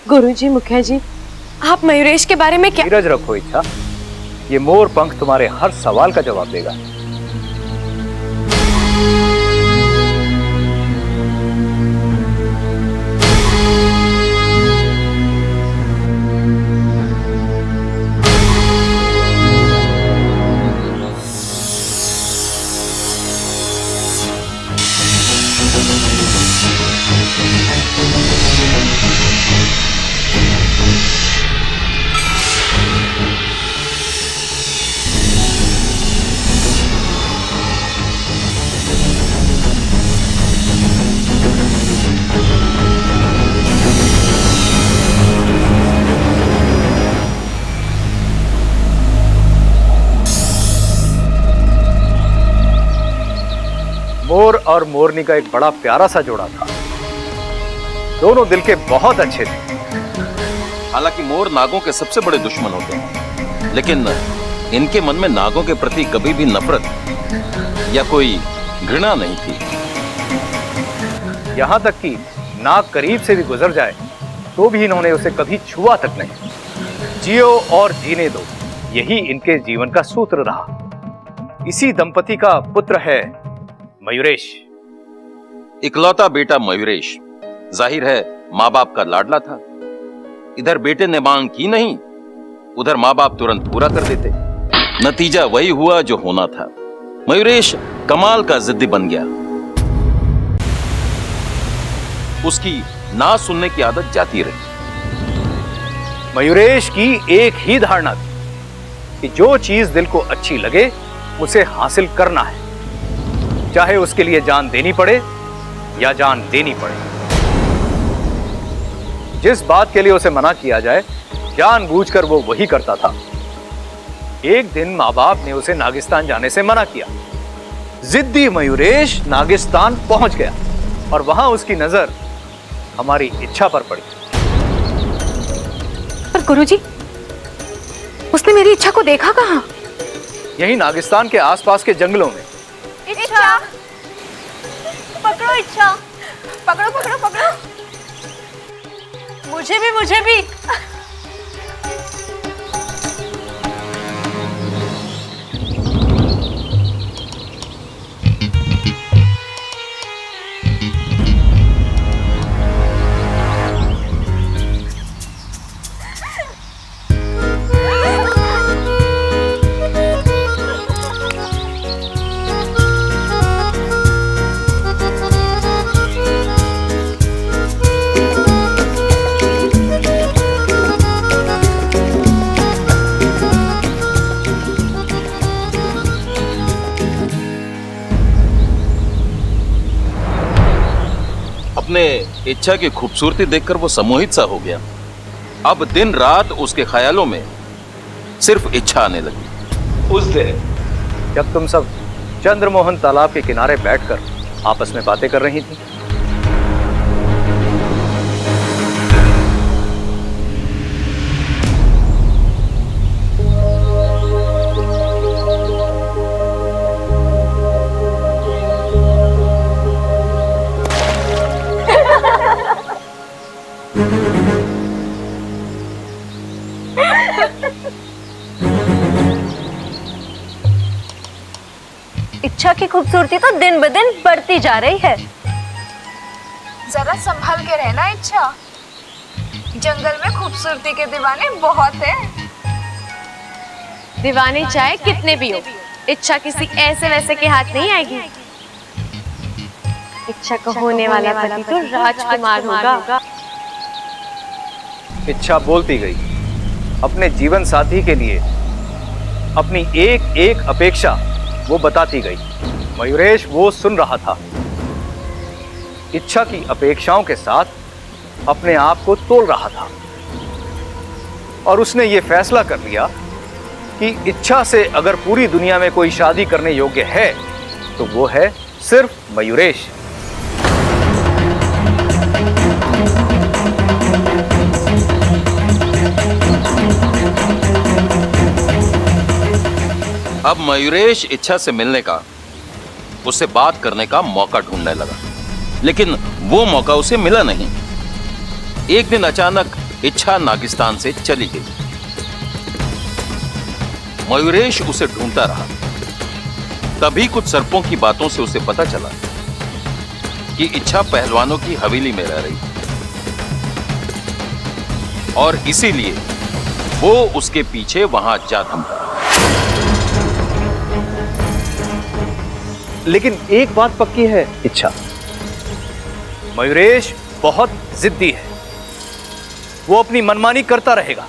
गुरुजी, मुखिया जी, आप मयूरेश के बारे में क्या? धीरज रखो इच्छा, ये मोर पंख तुम्हारे हर सवाल का जवाब देगा। मोर और मोरनी का एक बड़ा प्यारा सा जोड़ा था। दोनों दिल के बहुत अच्छे थे। हालांकि मोर नागों के सबसे बड़े दुश्मन होते हैं, लेकिन इनके मन में नागों के प्रति कभी भी नफरत या कोई घृणा नहीं थी। यहां तक कि नाग करीब से भी गुजर जाए तो भी इन्होंने उसे कभी छुआ तक नहीं। जियो और जीने दो, यही इनके जीवन का सूत्र रहा। इसी दंपति का पुत्र है मयूरेश। इकलौता बेटा मयूरेश जाहिर है माँ बाप का लाडला था। इधर बेटे ने मांग की नहीं, उधर माँ बाप तुरंत पूरा कर देते। नतीजा वही हुआ जो होना था। मयूरेश कमाल का जिद्दी बन गया। उसकी ना सुनने की आदत जाती रही। मयूरेश की एक ही धारणा थी कि जो चीज दिल को अच्छी लगे उसे हासिल करना है, चाहे उसके लिए जान देनी पड़े या जान देनी पड़े। जिस बात के लिए उसे मना किया जाए जानबूझकर वो वही करता था। एक दिन माँ बाप ने उसे नागिस्तान जाने से मना किया। जिद्दी मयूरेश नागिस्तान पहुंच गया और वहां उसकी नजर हमारी इच्छा पर पड़ी। पर गुरुजी, उसने मेरी इच्छा को देखा कहां? यही नागिस्तान के आसपास के जंगलों में। इच्छा, पकड़ो इच्छा, पकड़ो पकड़ो पकड़ो। मुझे भी, मुझे भी। अपने इच्छा की खूबसूरती देखकर वो सम्मोहित सा हो गया। अब दिन रात उसके ख्यालों में सिर्फ इच्छा आने लगी। उस दिन जब तुम सब चंद्रमोहन तालाब के किनारे बैठकर आपस में बातें कर रही थी, इच्छा की खूबसूरती तो दिन ब दिन बढ़ती जा रही है। जरा संभल के रहना इच्छा, जंगल में खूबसूरती के दीवाने बहुत हैं। दीवाने चाहे कितने भी हो, इच्छा किसी ऐसे वैसे के हाथ नहीं आएगी। इच्छा का होने वाला पति तो राजकुमार होगा। इच्छा बोलती गई। अपने जीवन साथी के लिए अपनी एक एक अपेक्षा वो बताती गई। मयूरेश वो सुन रहा था। इच्छा की अपेक्षाओं के साथ अपने आप को तोल रहा था और उसने ये फैसला कर लिया कि इच्छा से अगर पूरी दुनिया में कोई शादी करने योग्य है तो वो है सिर्फ मयूरेश। अब मयूरेश इच्छा से मिलने का, उससे बात करने का मौका ढूंढने लगा, लेकिन वो मौका उसे मिला नहीं। एक दिन अचानक इच्छा नागिस्तान से चली गई। मयूरेश उसे ढूंढता रहा। तभी कुछ सर्पों की बातों से उसे पता चला कि इच्छा पहलवानों की हवेली में रह रही और इसीलिए वो उसके पीछे वहां जा थमका। लेकिन एक बात पक्की है इच्छा, मयूरेश बहुत जिद्दी है। वो अपनी मनमानी करता रहेगा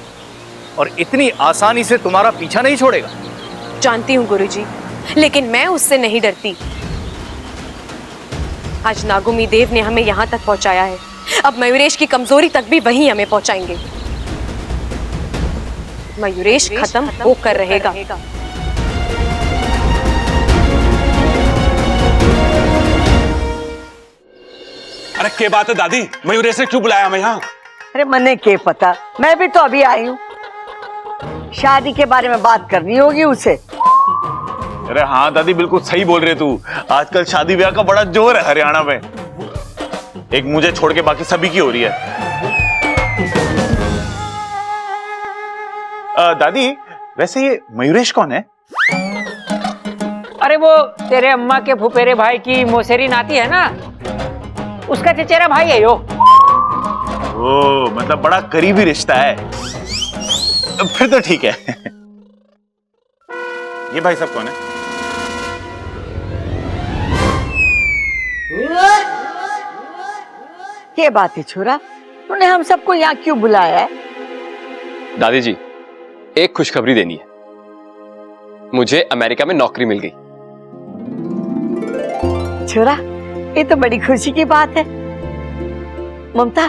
और इतनी आसानी से तुम्हारा पीछा नहीं छोड़ेगा। जानती हूँ गुरुजी, लेकिन मैं उससे नहीं डरती। आज नागुमी देव ने हमें यहाँ तक पहुंचाया है, अब मयूरेश की कमजोरी तक भी वही हमें पहुंचाएंगे। मयूरेश खत्म होकर रहेगा। अरे क्या बात है दादी, मयूरेश ने क्यों बुलाया हमें यहाँ? अरे मने के पता, मैं भी तो अभी आई हूँ। शादी के बारे में बात करनी होगी उसे। अरे हाँ दादी, बिल्कुल सही बोल रहे तू। आजकल शादी ब्याह का बड़ा जोर है हरियाणा में। एक मुझे छोड़ के बाकी सभी की हो रही है। दादी, वैसे ये मयूरेश कौन है? अरे वो तेरे अम्मा के फुफेरे भाई की मौसेरी नाती है ना, उसका चचेरा भाई है यो। ओ, मतलब बड़ा करीबी रिश्ता है। फिर तो ठीक है। ये भाई साहब कौन है? क्या बात है छोरा, तूने हम सबको यहाँ क्यों बुलाया है? दादी जी, एक खुशखबरी देनी है। मुझे अमेरिका में नौकरी मिल गई। छोरा, ये तो बड़ी खुशी की बात है। ममता,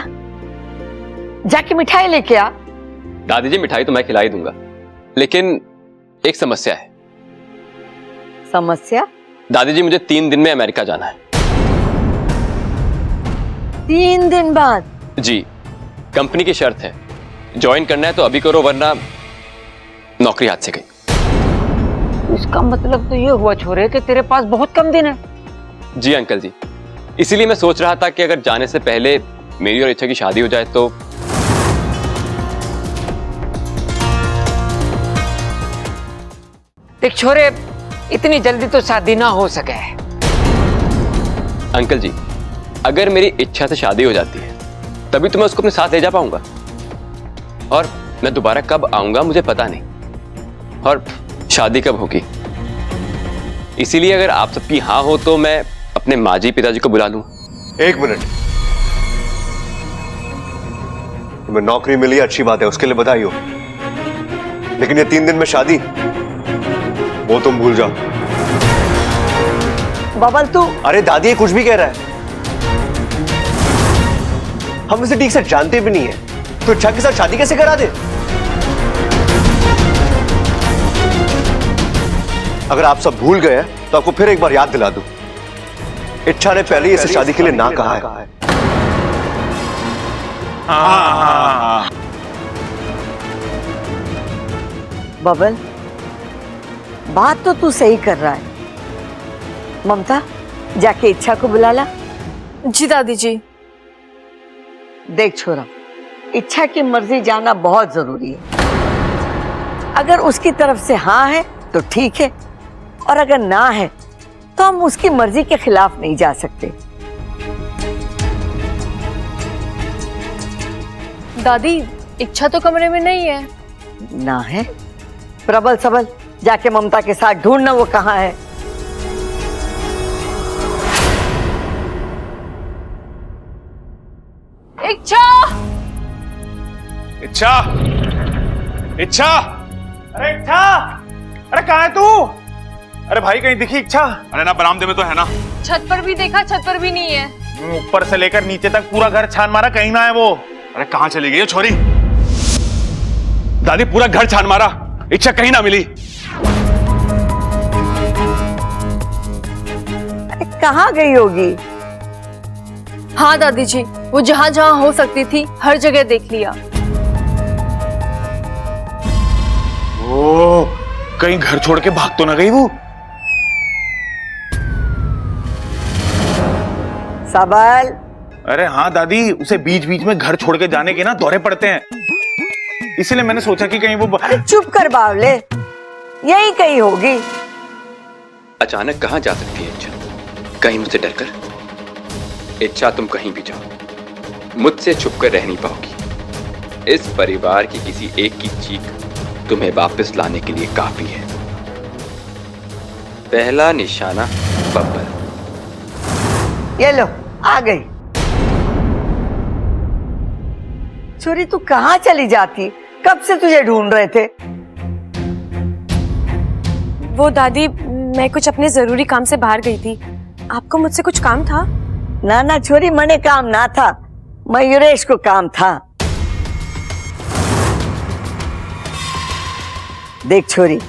जाके मिठाई लेके आ। दादी जी, मिठाई तो मैं खिला ही दूंगा, लेकिन एक समस्या है। समस्या? दादी जी, मुझे 3 दिन में अमेरिका जाना है। 3 दिन बाद? जी, कंपनी की शर्त है, ज्वाइन करना है तो अभी करो, वरना नौकरी हाथ से गई। इसका मतलब तो ये हुआ छोरे कि तेरे पास बहुत कम दिन है। जी अंकल जी, इसीलिए मैं सोच रहा था कि अगर जाने से पहले मेरी और इच्छा की शादी हो जाए तो। देख छोरे, इतनी जल्दी तो शादी ना हो सके। अंकल जी, अगर मेरी इच्छा से शादी हो जाती है तभी तो मैं उसको अपने साथ ले जा पाऊंगा, और मैं दोबारा कब आऊंगा मुझे पता नहीं, और शादी कब होगी। इसीलिए अगर आप सबकी हाँ हो तो मैं अपने माजी पिताजी को बुला लूं। 1 मिनट, तुम्हें नौकरी मिली, अच्छी बात है, उसके लिए बधाई हो। लेकिन ये 3 दिन में शादी, वो तुम भूल जाओ। बबल तू। अरे दादी, ये कुछ भी कह रहा है। हम इसे ठीक से जानते भी नहीं है, तो इच्छा के साथ शादी कैसे करा दे? अगर आप सब भूल गए तो आपको फिर एक बार याद दिला दूं, इच्छा ने पहले ही इसे शादी के लिए ना कहा है। हाँ। बबल, बात तो तू सही कर रहा है। ममता, जाके इच्छा को बुला ला। जी दादी जी। देख छोरा, इच्छा की मर्जी जानना बहुत जरूरी है। अगर उसकी तरफ से हाँ है तो ठीक है, और अगर ना है तो हम उसकी मर्जी के खिलाफ नहीं जा सकते। दादी, इच्छा तो कमरे में नहीं है। ना है? प्रबल सबल, जाके ममता के साथ ढूंढना वो कहाँ है। इच्छा! इच्छा! इच्छा! अरे इच्छा! अरे कहाँ है तू? अरे भाई, कहीं दिखी इच्छा? अरे ना, बरामदे में तो है ना। छत पर भी देखा, छत पर भी नहीं है। ऊपर से लेकर नीचे तक पूरा घर छान मारा, कहीं ना है वो। अरे कहाँ चली गई है छोरी? दादी, पूरा घर छान मारा, इच्छा कहीं ना मिली। कहाँ गई होगी? हाँ दादी जी, वो जहाँ जहाँ हो सकती थी हर जगह देख लिया। ओ, कहीं घर छोड़ के भाग तो ना गई वो? सबल, अरे हाँ दादी, उसे बीच बीच में घर छोड़ के जाने के ना दौरे पड़ते हैं, इसलिए मैंने सोचा कि कहीं वो चुप कर बावले, यही कहीं होगी। अचानक कहाँ जा सकती है इच्छा? कहीं मुझसे डरकर? इच्छा तुम कहीं भी जाओ, मुझसे छुपकर रह नहीं पाओगी। इस परिवार की किसी एक की चीख तुम्हें वापस लाने के लिए काफी है। पहला निशाना बब्बर। ये लो, आ गई। छोरी तू कहाँ चली जाती? कब से तुझे ढूंढ रहे थे। वो दादी, मैं कुछ अपने जरूरी काम से बाहर गई थी। आपको मुझसे कुछ काम था? ना ना छोरी, मने काम ना था, मयूरेश को काम था। देख छोरी,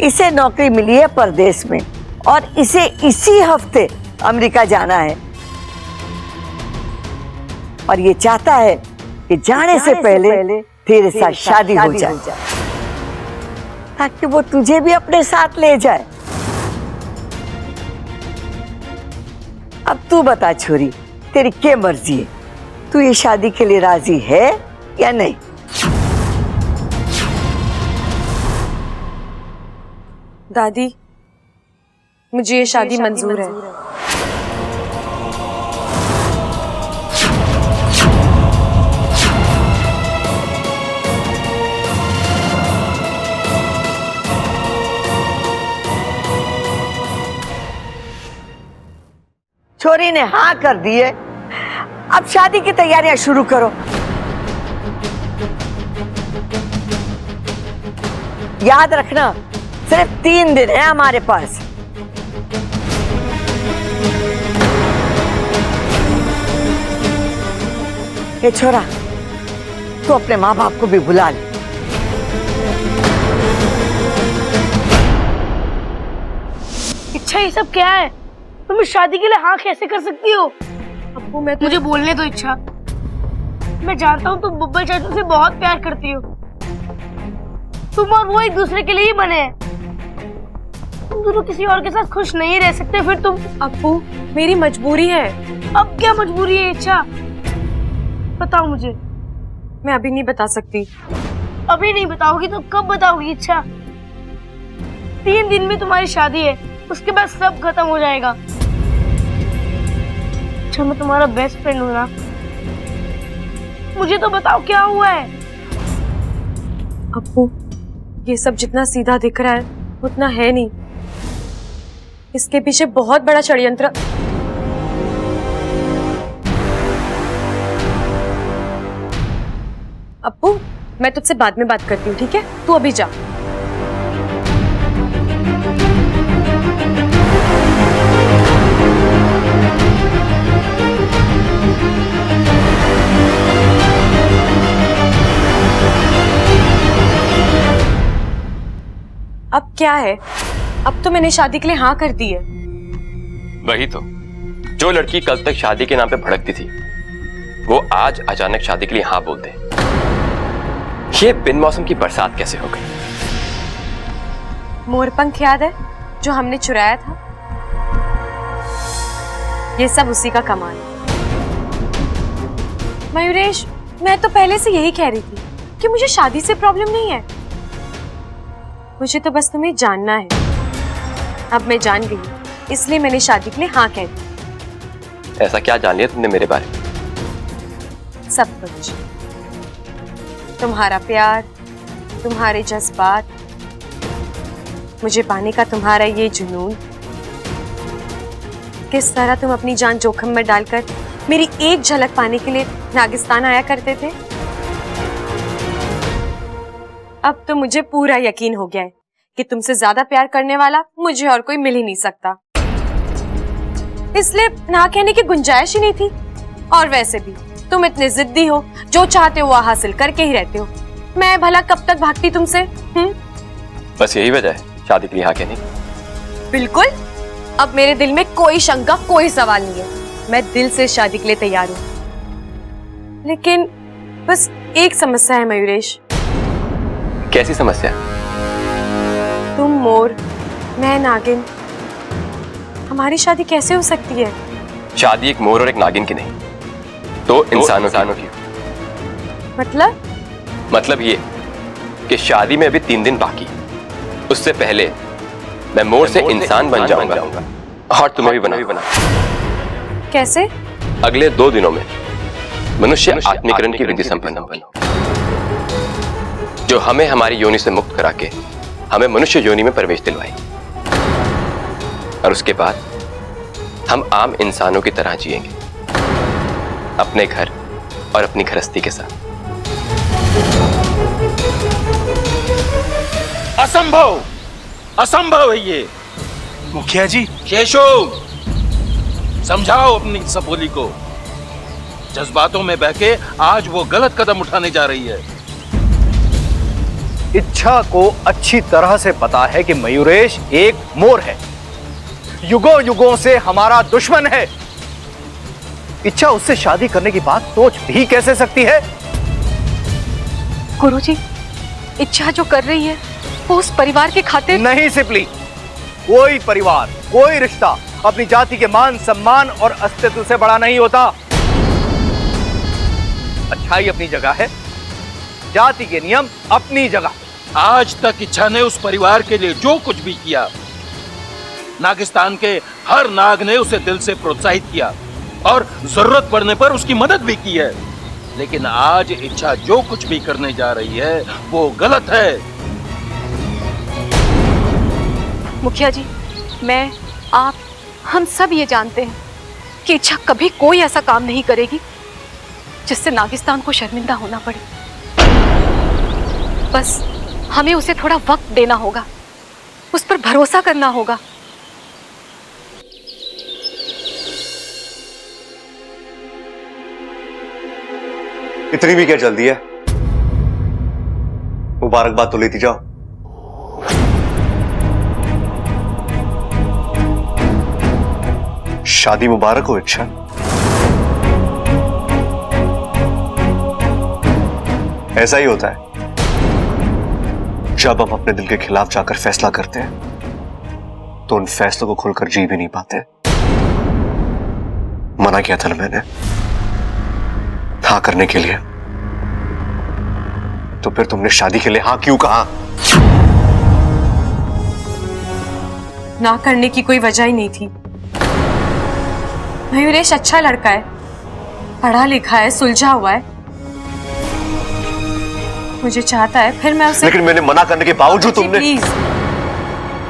इसे नौकरी मिली है परदेश में और इसे इसी हफ्ते अमेरिका जाना है और ये चाहता है कि जाने से पहले तेरे साथ शादी हो जाए ताकि वो तुझे भी अपने साथ ले जाए। अब तू बता छोरी, तेरी क्या मर्जी है? तू ये शादी के लिए राजी है या नहीं? दादी, मुझे ये शादी मंजूर है। छोरी ने हाँ कर दी है, अब शादी की तैयारियां शुरू करो। याद रखना, सिर्फ 3 दिन है हमारे पास। ये छोरा, तू अपने माँ बाप को भी बुला ले। इच्छा, ये सब क्या है? तुम इस शादी के लिए हाँ कैसे कर सकती हो? अब्बू, मैं मुझे बोलने दो इच्छा। मैं जानता हूँ तुम बब्बर चाचू से बहुत प्यार करती हो। तुम और वो एक दूसरे के लिए ही बने हैं। तुम दोनों किसी और के साथ खुश नहीं रह सकते। फिर तुम। अब्बू, मेरी मजबूरी है। अब क्या मजबूरी है इच्छा? बताओ मुझे। मैं अभी नहीं बता सकती। अभी नहीं बताओगी तो कब बताओगी इच्छा? 3 दिन में तुम्हारी शादी है, उसके बाद सब खत्म हो जाएगा। अच्छा, मैं तुम्हारा बेस्ट फ्रेंड हूँ ना? मुझे तो बताओ क्या हुआ है? अब्बू, ये सब जितना सीधा दिख रहा है उतना है नहीं। इसके पीछे बहुत बड़ा षड्यंत्र। अब्बू, मैं तुझसे बाद में बात करती हूँ, ठीक है? तू अभी जा। अब क्या है? अब तो मैंने शादी के लिए हाँ कर दी है। वही तो, जो लड़की कल तक शादी के नाम पे भड़कती थी वो आज अचानक शादी के लिए हाँ बोल दे। ये बिन मौसम की बरसात कैसे हो गई? मोरपंख याद है जो हमने चुराया था? ये सब उसी का कमाल है। मयूरेश, मैं तो पहले से यही कह रही थी कि मुझे शादी से प्रॉब्लम नहीं है। मुझे तो बस तुम्हें जानना है। अब मैं जान गई, इसलिए मैंने शादी के लिए हाँ कह दी। ऐसा क्या जान लिया तुमने मेरे बारे में? सब कुछ। तुम्हारा प्यार, तुम्हारे जज्बात, मुझे पाने का तुम्हारा ये जुनून, किस तरह तुम अपनी जान जोखिम में डालकर मेरी एक झलक पाने के लिए नागिस्तान आया करते थे। अब तो मुझे पूरा यकीन हो गया है कि तुमसे ज्यादा प्यार करने वाला मुझे और कोई मिल ही नहीं सकता। इसलिए ना कहने की गुंजाइश ही नहीं थी। और वैसे भी तुम इतने जिद्दी हो, जो चाहते हो वह हासिल करके ही रहते हो। मैं भला कब तक भागती तुमसे? बस यही वजह है शादी के लिए हाँ कहने की? बिल्कुल। अब मेरे दिल में कोई शंका, कोई सवाल नहीं है। मैं दिल से शादी के लिए तैयार हूँ। लेकिन बस एक समस्या है मयूरेश। कैसी समस्या? तुम मोर, मैं नागिन, हमारी शादी कैसे हो सकती है? शादी एक मोर और एक नागिन की नहीं, तो इंसानों की। मतलब ये कि शादी में अभी 3 दिन बाकी, उससे पहले मैं मोर से इंसान बन जाऊंगा और तुम्हें भी बना। कैसे? अगले 2 दिनों में मनुष्य आत्मीकरण की विधि संपन्न हो, जो हमें हमारी योनि से मुक्त करा के हमें मनुष्य योनि में प्रवेश दिलवाए, और उसके बाद हम आम इंसानों की तरह जिएंगे, अपने घर और अपनी गृहस्थी के साथ। असंभव, असंभव है ये। मुखिया जी, शेषो, समझाओ अपनी सबोली को। जज्बातों में बहके आज वो गलत कदम उठाने जा रही है। इच्छा को अच्छी तरह से पता है कि मयूरेश एक मोर है, युगों युगों से हमारा दुश्मन है। इच्छा उससे शादी करने की बात सोच भी कैसे सकती है? गुरुजी, इच्छा जो कर रही है वो उस परिवार के खातिर नहीं सिपली। कोई परिवार, कोई रिश्ता अपनी जाति के मान सम्मान और अस्तित्व से बड़ा नहीं होता। अच्छाई अपनी जगह है, जाति के नियम अपनी जगह। आज तक इच्छा ने उस परिवार के लिए जो कुछ भी किया, नागिस्तान के हर नाग ने उसे दिल से प्रोत्साहित किया और जरूरत पड़ने पर उसकी मदद भी की है। लेकिन आज इच्छा जो कुछ भी करने जा रही है वो गलत है। मुखिया जी, मैं, आप, हम सब ये जानते हैं कि इच्छा कभी कोई ऐसा काम नहीं करेगी जिससे नागिस्तान को शर्मिंदा होना पड़े। बस हमें उसे थोड़ा वक्त देना होगा, उस पर भरोसा करना होगा। इतनी भी क्या जल्दी है? मुबारकबाद तो लेती जाओ। शादी मुबारक हो इच्छा। ऐसा ही होता है जब हम अपने दिल के खिलाफ जाकर फैसला करते हैं तो उन फैसलों को खुलकर जी भी नहीं पाते। मना किया था ना मैंने हाँ करने के लिए, तो फिर तुमने शादी के लिए हाँ क्यों कहा? ना करने की कोई वजह ही नहीं थी। मयूरेश अच्छा लड़का है, पढ़ा लिखा है, सुलझा हुआ है, मुझे चाहता है, फिर मैं उसे। लेकिन मैंने मना करने के बावजूद तुमने। प्लीज,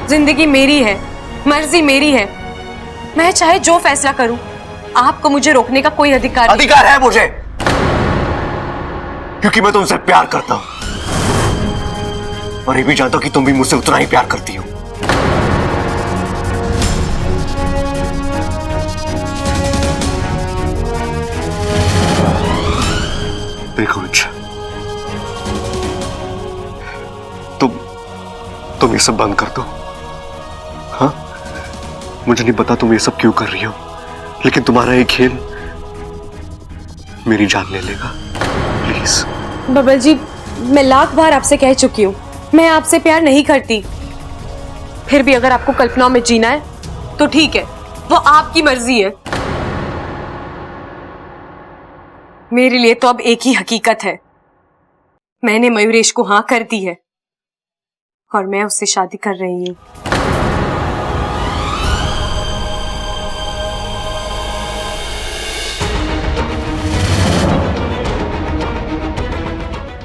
जिंदगी मेरी है, मर्जी मेरी है, मैं चाहे जो फैसला करूं, आपको मुझे रोकने का कोई अधिकार नहीं। अधिकार है मुझे, क्योंकि मैं तुमसे प्यार करता हूं और ये भी जानता हूं कि तुम भी मुझसे उतना ही प्यार करती हो। देखो इच्छा, तुम ये सब बंद कर दो। हाँ, मुझे नहीं पता तुम ये सब क्यों कर रही हो, लेकिन तुम्हारा ये खेल मेरी जान ले लेगा। प्लीज। बबल जी, मैं लाख बार आपसे कह चुकी हूँ, मैं आपसे प्यार नहीं करती। फिर भी अगर आपको कल्पनाओं में जीना है तो ठीक है, वो आपकी मर्जी है। मेरे लिए तो अब एक ही हकीकत है, मैंने मयूरेश को हाँ कर दी है और मैं उससे शादी कर रही हूँ।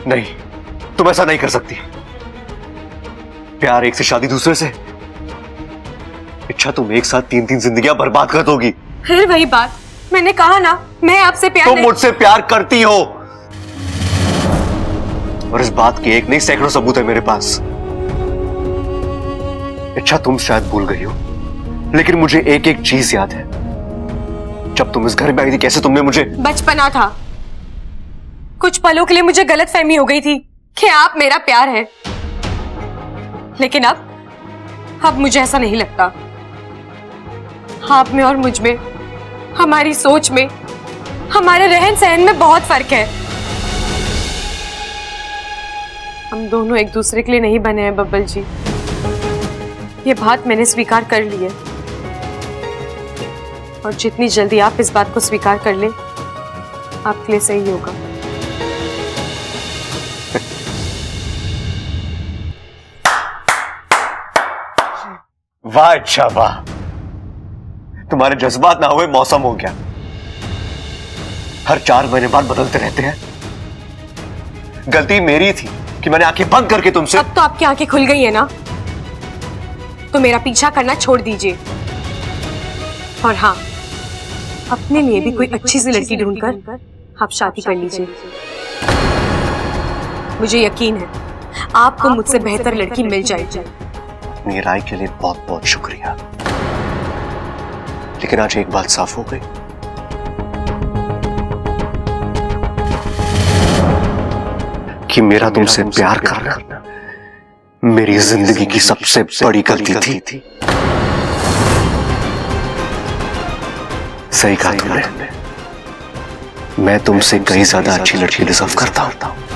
नहीं, तुम ऐसा नहीं कर सकती। प्यार एक से, शादी दूसरे से। इच्छा, तुम एक साथ 3-3 जिंदगियां बर्बाद कर दोगी। फिर वही बात, मैंने कहा ना, मैं आपसे प्यार तुम मुझसे प्यार करती हो और इस बात के एक नहीं सैकड़ों सबूत है मेरे पास। इच्छा, तुम शायद भूल गई हो, लेकिन मुझे एक एक चीज याद है। जब तुम इस घर में आई थी, कैसे तुमने मुझे। बचपना था, कुछ पलों के लिए मुझे गलतफहमी हो गई थी कि आप मेरा प्यार है, लेकिन अब मुझे ऐसा नहीं लगता। आप में और मुझ में, हमारी सोच में, हमारे रहन सहन में बहुत फर्क है। हम दोनों एक दूसरे के लिए नहीं बने हैं बब्बल जी, ये बात मैंने स्वीकार कर ली है, और जितनी जल्दी आप इस बात को स्वीकार कर लें आपके लिए सही होगा। वाह अच्छा वाह, तुम्हारे जज्बात ना हुए मौसम हो गया। हर 4 महीने बाद बदलते रहते हैं। गलती मेरी थी कि मैंने आंखें बंद करके तुमसे। अब तो आपकी आंखें खुल गई है ना, तो मेरा पीछा करना छोड़ दीजिए। और हाँ, अपने लिए भी कोई अच्छी सी लड़की ढूंढकर आप शादी कर लीजिए। मुझे यकीन है आपको मुझसे बेहतर लड़की मिल जाएगी। अपनी राय के लिए बहुत बहुत शुक्रिया, लेकिन आज एक बात साफ हो गई। कि मेरा तुमसे प्यार करना मेरी जिंदगी की सबसे बड़ी गलती थी। सही कहा तुमने, मैं तुमसे कहीं ज्यादा अच्छी लड़की डिजर्व करता हूं।